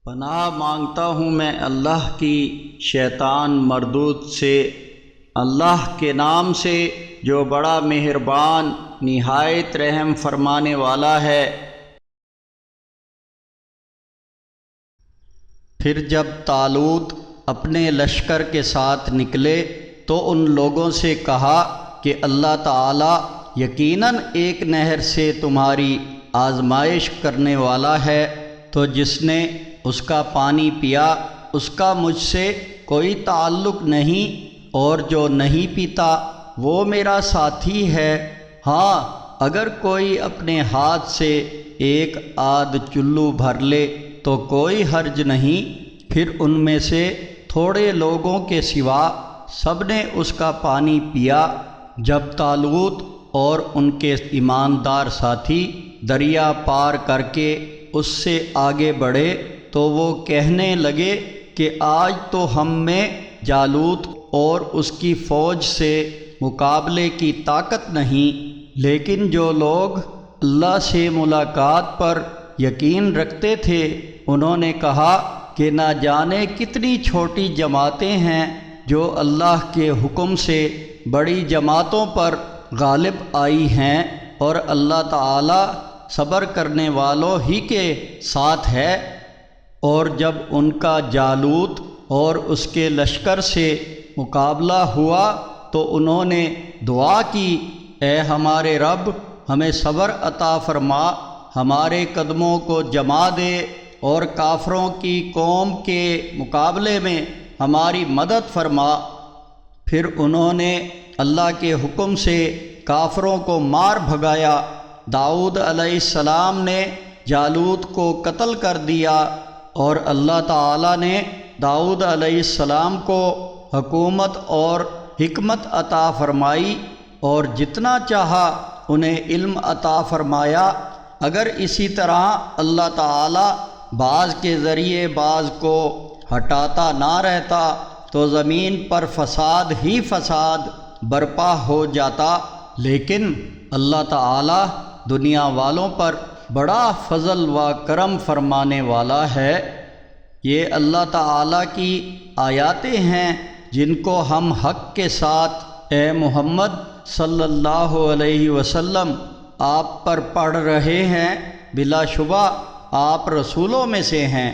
پناہ مانگتا ہوں میں اللہ کی شیطان مردود سے، اللہ کے نام سے جو بڑا مہربان نہایت رحم فرمانے والا ہے۔ پھر جب طالوت اپنے لشکر کے ساتھ نکلے تو ان لوگوں سے کہا کہ اللہ تعالی یقیناً ایک نہر سے تمہاری آزمائش کرنے والا ہے، تو جس نے اس کا پانی پیا اس کا مجھ سے کوئی تعلق نہیں، اور جو نہیں پیتا وہ میرا ساتھی ہے۔ ہاں، اگر کوئی اپنے ہاتھ سے ایک آدھ چلو بھر لے تو کوئی حرج نہیں، پھر ان میں سے تھوڑے لوگوں کے سوا سب نے اس کا پانی پیا۔ جب طالوت اور ان کے ایماندار ساتھی دریا پار کر کے اس سے آگے بڑھے تو وہ کہنے لگے کہ آج تو ہم میں جالوت اور اس کی فوج سے مقابلے کی طاقت نہیں۔ لیکن جو لوگ اللہ سے ملاقات پر یقین رکھتے تھے انہوں نے کہا کہ نہ جانے کتنی چھوٹی جماعتیں ہیں جو اللہ کے حکم سے بڑی جماعتوں پر غالب آئی ہیں، اور اللہ تعالی صبر کرنے والوں ہی کے ساتھ ہے۔ اور جب ان کا جالوت اور اس کے لشکر سے مقابلہ ہوا تو انہوں نے دعا کی، اے ہمارے رب، ہمیں صبر عطا فرما، ہمارے قدموں کو جما دے اور کافروں کی قوم کے مقابلے میں ہماری مدد فرما۔ پھر انہوں نے اللہ کے حکم سے کافروں کو مار بھگایا۔ داؤد علیہ السلام نے جالوت کو قتل کر دیا، اور اللہ تعالی نے داؤد علیہ السلام کو حکومت اور حکمت عطا فرمائی، اور جتنا چاہا انہیں علم عطا فرمایا۔ اگر اسی طرح اللہ تعالی بعض کے ذریعے بعض کو ہٹاتا نہ رہتا تو زمین پر فساد ہی فساد برپا ہو جاتا، لیکن اللہ تعالی دنیا والوں پر بڑا فضل و کرم فرمانے والا ہے۔ یہ اللہ تعالی کی آیاتیں ہیں جن کو ہم حق کے ساتھ اے محمد صلی اللہ علیہ وسلم آپ پر پڑھ رہے ہیں، بلا شبہ آپ رسولوں میں سے ہیں۔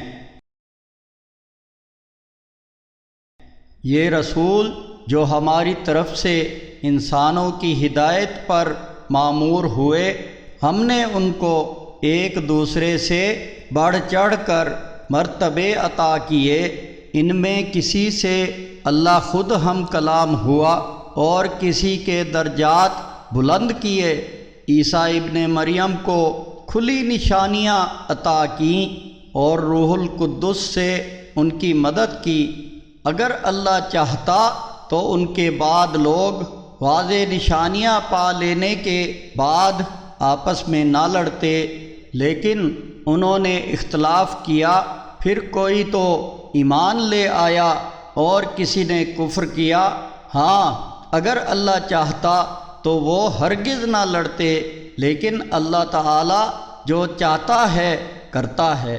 یہ رسول جو ہماری طرف سے انسانوں کی ہدایت پر مامور ہوئے، ہم نے ان کو ایک دوسرے سے بڑھ چڑھ کر مرتبے عطا کیے۔ ان میں کسی سے اللہ خود ہم کلام ہوا اور کسی کے درجات بلند کیے۔ عیسیٰ ابن مریم کو کھلی نشانیاں عطا کیں اور روح القدس سے ان کی مدد کی۔ اگر اللہ چاہتا تو ان کے بعد لوگ واضح نشانیاں پا لینے کے بعد آپس میں نہ لڑتے، لیکن انہوں نے اختلاف کیا۔ پھر کوئی تو ایمان لے آیا اور کسی نے کفر کیا۔ ہاں، اگر اللہ چاہتا تو وہ ہرگز نہ لڑتے، لیکن اللہ تعالی جو چاہتا ہے کرتا ہے۔